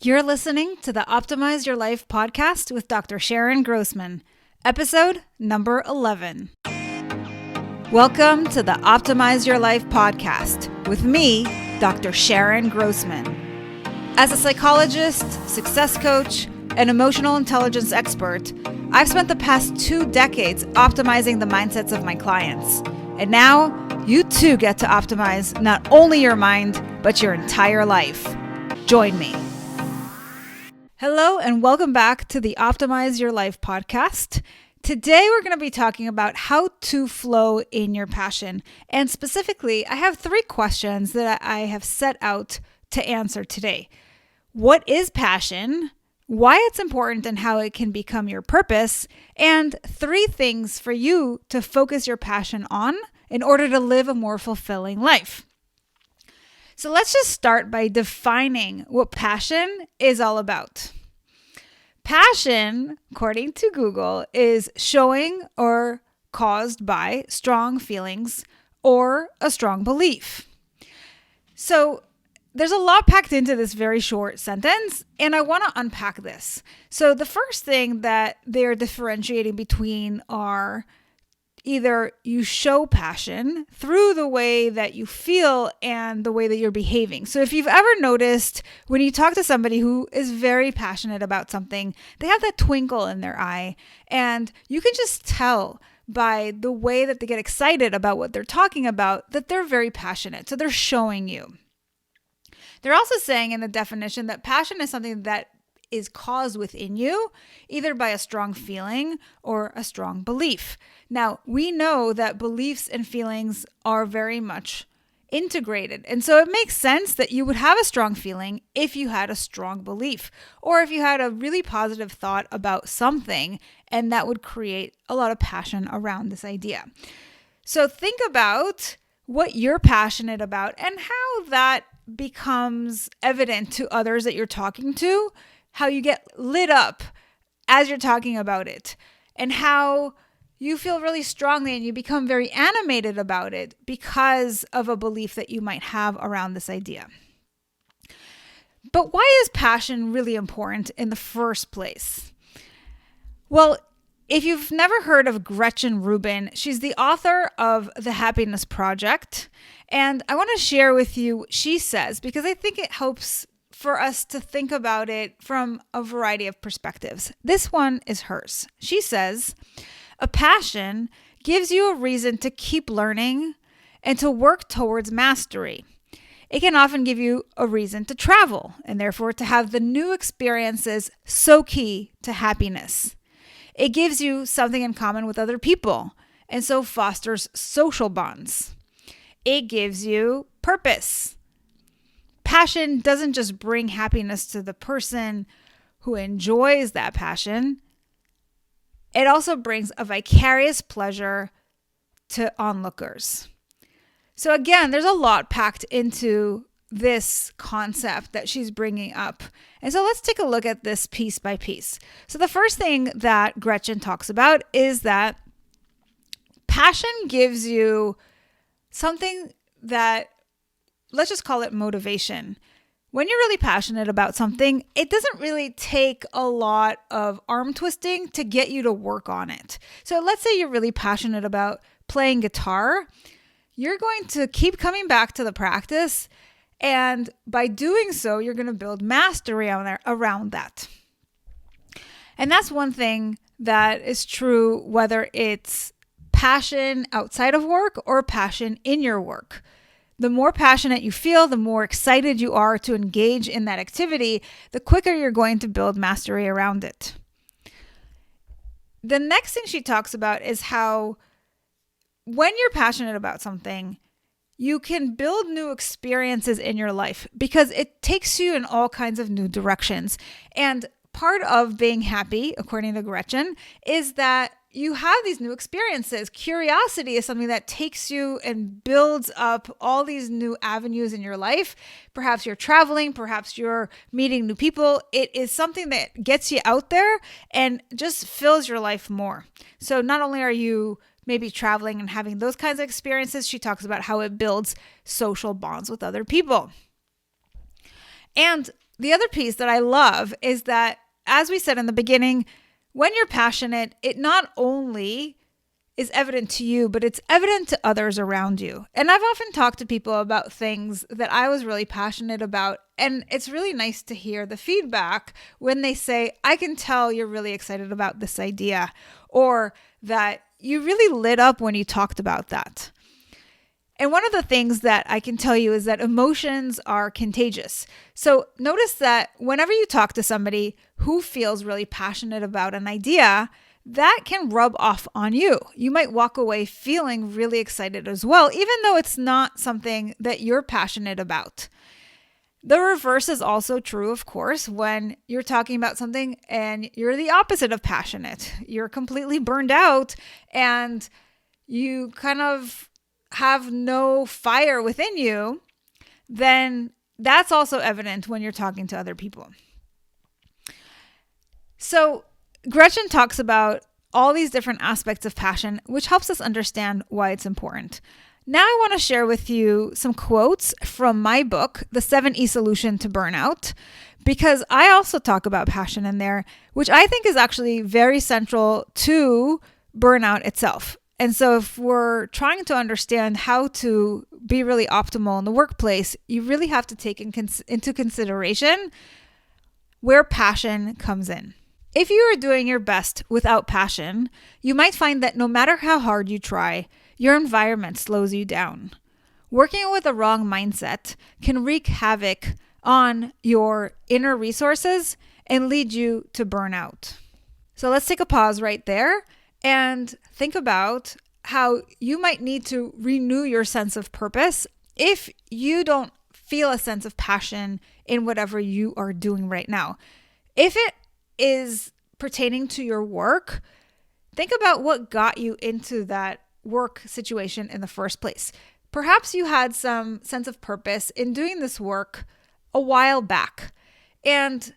You're listening to the Optimize Your Life podcast with Dr. Sharon Grossman, episode number 11. Welcome to the Optimize Your Life podcast with me, Dr. Sharon Grossman. As a psychologist, success coach, and emotional intelligence expert, I've spent the past 2 decades optimizing the mindsets of my clients. And now, you too get to optimize not only your mind, but your entire life. Join me. Hello and welcome back to the Optimize Your Life podcast. Today we're going to be talking about how to flow in your passion. And specifically, I have 3 questions that I have set out to answer today. What is passion? Why it's important and how it can become your purpose? And 3 things for you to focus your passion on in order to live a more fulfilling life. So let's just start by defining what passion is all about. Passion, according to Google, is showing or caused by strong feelings or a strong belief. So there's a lot packed into this very short sentence, and I want to unpack this. So the first thing that they're differentiating between are either you show passion through the way that you feel and the way that you're behaving. So if you've ever noticed when you talk to somebody who is very passionate about something, they have that twinkle in their eye, and you can just tell by the way that they get excited about what they're talking about that they're very passionate. So they're showing you. They're also saying in the definition that passion is something that is caused within you, either by a strong feeling or a strong belief. Now, we know that beliefs and feelings are very much integrated. And so it makes sense that you would have a strong feeling if you had a strong belief, or if you had a really positive thought about something, and that would create a lot of passion around this idea. So think about what you're passionate about and how that becomes evident to others that you're talking to, how you get lit up as you're talking about it, and how you feel really strongly and you become very animated about it because of a belief that you might have around this idea. But why is passion really important in the first place? Well, if you've never heard of Gretchen Rubin, she's the author of The Happiness Project. And I want to share with you what she says, because I think it helps for us to think about it from a variety of perspectives. This one is hers. She says, a passion gives you a reason to keep learning and to work towards mastery. It can often give you a reason to travel and therefore to have the new experiences so key to happiness. It gives you something in common with other people and so fosters social bonds. It gives you purpose. Passion doesn't just bring happiness to the person who enjoys that passion. It also brings a vicarious pleasure to onlookers. So again, there's a lot packed into this concept that she's bringing up. And so let's take a look at this piece by piece. So the first thing that Gretchen talks about is that passion gives you something that, let's just call it motivation. When you're really passionate about something, it doesn't really take a lot of arm twisting to get you to work on it. So let's say you're really passionate about playing guitar. You're going to keep coming back to the practice, and by doing so, you're going to build mastery around that. And that's one thing that is true whether it's passion outside of work or passion in your work. The more passionate you feel, the more excited you are to engage in that activity, the quicker you're going to build mastery around it. The next thing she talks about is how when you're passionate about something, you can build new experiences in your life because it takes you in all kinds of new directions. And part of being happy, according to Gretchen, is that you have these new experiences. Curiosity is something that takes you and builds up all these new avenues in your life. Perhaps you're traveling, perhaps you're meeting new people. It is something that gets you out there and just fills your life more. So not only are you maybe traveling and having those kinds of experiences, she talks about how it builds social bonds with other people. And the other piece that I love is that, as we said in the beginning, when you're passionate, it not only is evident to you, but it's evident to others around you. And I've often talked to people about things that I was really passionate about. And it's really nice to hear the feedback when they say, I can tell you're really excited about this idea, or that you really lit up when you talked about that. And one of the things that I can tell you is that emotions are contagious. So notice that whenever you talk to somebody who feels really passionate about an idea, that can rub off on you. You might walk away feeling really excited as well, even though it's not something that you're passionate about. The reverse is also true, of course, when you're talking about something and you're the opposite of passionate. You're completely burned out and you kind of have no fire within you, then that's also evident when you're talking to other people. So Gretchen talks about all these different aspects of passion, which helps us understand why it's important. Now I want to share with you some quotes from my book, The 7E Solution to Burnout, because I also talk about passion in there, which I think is actually very central to burnout itself. And so if we're trying to understand how to be really optimal in the workplace, you really have to take into consideration where passion comes in. If you are doing your best without passion, you might find that no matter how hard you try, your environment slows you down. Working with a wrong mindset can wreak havoc on your inner resources and lead you to burnout. So let's take a pause right there and think about how you might need to renew your sense of purpose if you don't feel a sense of passion in whatever you are doing right now. If it is pertaining to your work, think about what got you into that work situation in the first place. Perhaps you had some sense of purpose in doing this work a while back, and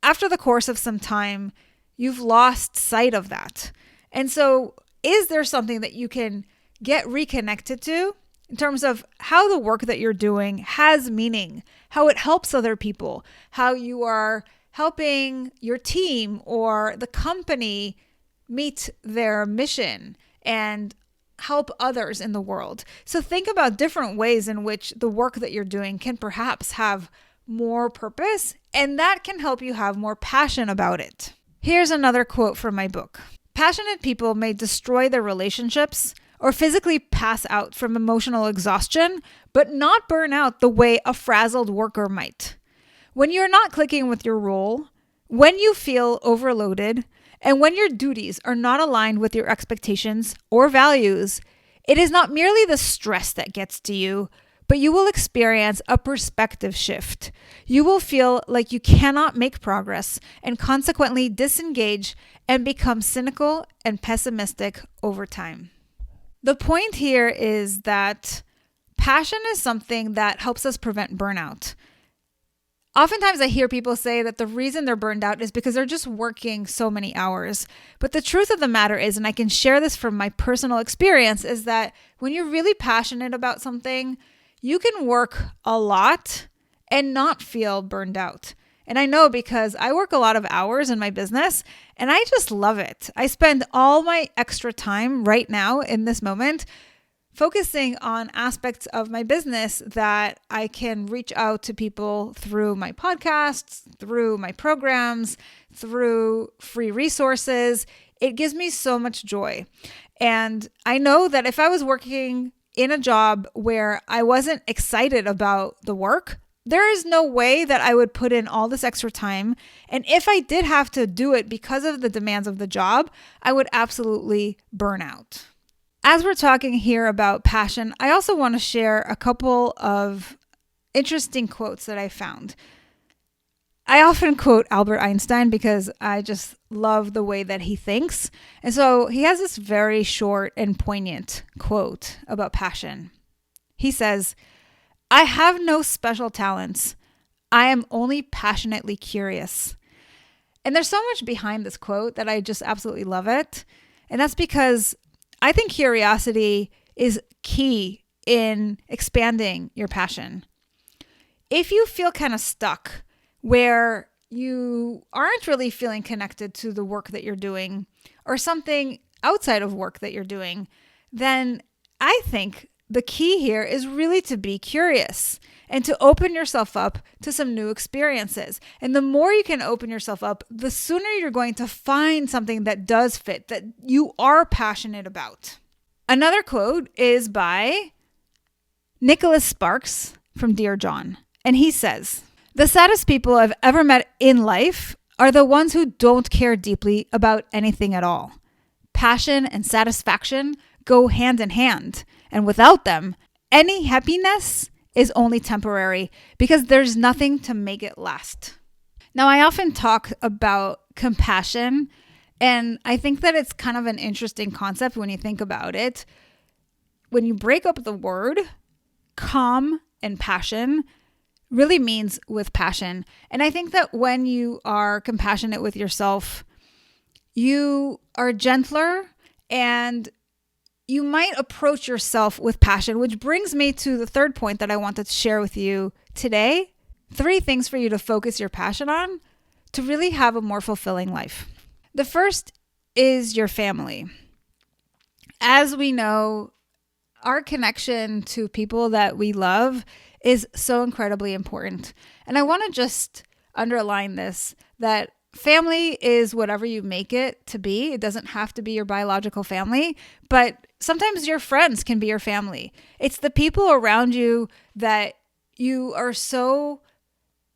after the course of some time, you've lost sight of that. And so is there something that you can get reconnected to in terms of how the work that you're doing has meaning, how it helps other people, how you are helping your team or the company meet their mission and help others in the world? So think about different ways in which the work that you're doing can perhaps have more purpose, and that can help you have more passion about it. Here's another quote from my book. Passionate people may destroy their relationships or physically pass out from emotional exhaustion, but not burn out the way a frazzled worker might. When you're not clicking with your role, when you feel overloaded, and when your duties are not aligned with your expectations or values, it is not merely the stress that gets to you, but you will experience a perspective shift. You will feel like you cannot make progress and consequently disengage and become cynical and pessimistic over time. The point here is that passion is something that helps us prevent burnout. Oftentimes I hear people say that the reason they're burned out is because they're just working so many hours. But the truth of the matter is, and I can share this from my personal experience, is that when you're really passionate about something, you can work a lot and not feel burned out. And I know because I work a lot of hours in my business and I just love it. I spend all my extra time right now in this moment focusing on aspects of my business that I can reach out to people through my podcasts, through my programs, through free resources. It gives me so much joy. And I know that if I was working in a job where I wasn't excited about the work, there is no way that I would put in all this extra time. And if I did have to do it because of the demands of the job, I would absolutely burn out. As we're talking here about passion, I also want to share a couple of interesting quotes that I found. I often quote Albert Einstein because I just love the way that he thinks. And so he has this very short and poignant quote about passion. He says, "I have no special talents. I am only passionately curious." And there's so much behind this quote that I just absolutely love it. And that's because I think curiosity is key in expanding your passion. If you feel kind of stuck where you aren't really feeling connected to the work that you're doing or something outside of work that you're doing, then I think the key here is really to be curious and to open yourself up to some new experiences. And the more you can open yourself up, the sooner you're going to find something that does fit, that you are passionate about. Another quote is by Nicholas Sparks from Dear John. And he says, "The saddest people I've ever met in life are the ones who don't care deeply about anything at all. Passion and satisfaction go hand in hand. And without them, any happiness is only temporary because there's nothing to make it last." Now, I often talk about compassion, and I think that it's kind of an interesting concept when you think about it. When you break up the word, calm and passion really means with passion. And I think that when you are compassionate with yourself, you are gentler and you might approach yourself with passion, which brings me to the third point that I wanted to share with you today. 3 things for you to focus your passion on to really have a more fulfilling life. The first is your family. As we know, our connection to people that we love is so incredibly important. And I want to just underline this, that family is whatever you make it to be. It doesn't have to be your biological family, but sometimes your friends can be your family. It's the people around you that you are so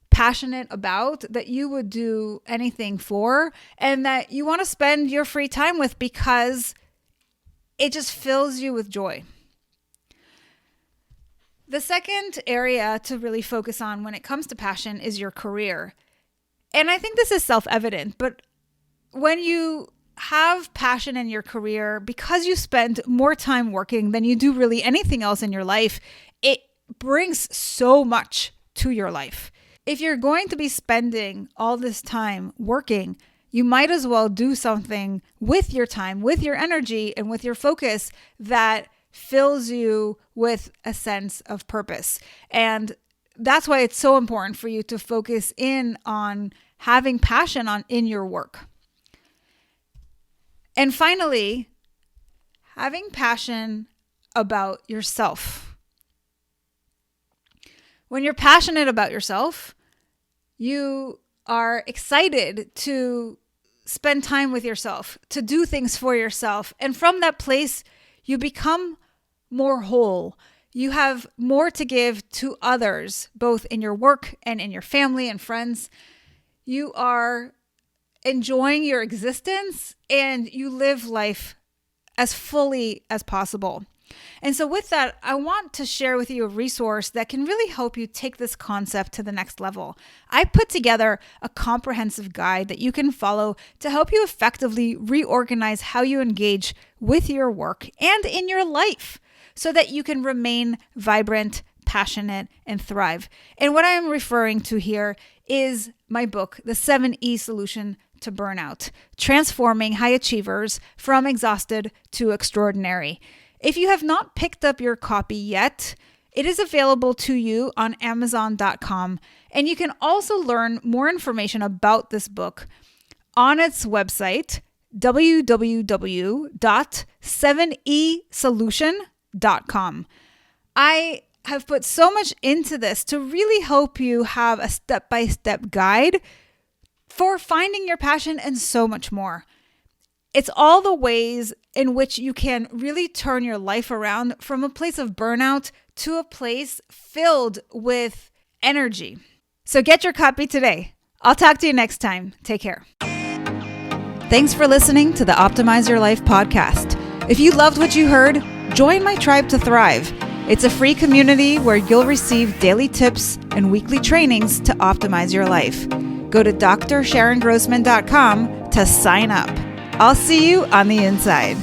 passionate about that you would do anything for and that you want to spend your free time with because it just fills you with joy. The second area to really focus on when it comes to passion is your career. And I think this is self-evident, but when you have passion in your career, because you spend more time working than you do really anything else in your life, it brings so much to your life. If you're going to be spending all this time working, you might as well do something with your time, with your energy, and with your focus that fills you with a sense of purpose. And that's why it's so important for you to focus in on having passion in your work. And finally, having passion about yourself. When you're passionate about yourself, you are excited to spend time with yourself, to do things for yourself. And from that place, you become more whole. You have more to give to others, both in your work and in your family and friends. You are enjoying your existence and you live life as fully as possible. And so with that, I want to share with you a resource that can really help you take this concept to the next level. I put together a comprehensive guide that you can follow to help you effectively reorganize how you engage with your work and in your life so that you can remain vibrant, passionate, and thrive. And what I'm referring to here is my book, The 7E Solution to Burnout, Transforming High Achievers from Exhausted to Extraordinary. If you have not picked up your copy yet, it is available to you on Amazon.com. And you can also learn more information about this book on its website, www.7esolution.com. I have put so much into this to really help you have a step-by-step guide for finding your passion and so much more. It's all the ways in which you can really turn your life around from a place of burnout to a place filled with energy. So get your copy today. I'll talk to you next time. Take care. Thanks for listening to the Optimize Your Life podcast. If you loved what you heard, join my Tribe to Thrive. It's a free community where you'll receive daily tips and weekly trainings to optimize your life. Go to drsharongrossman.com to sign up. I'll see you on the inside.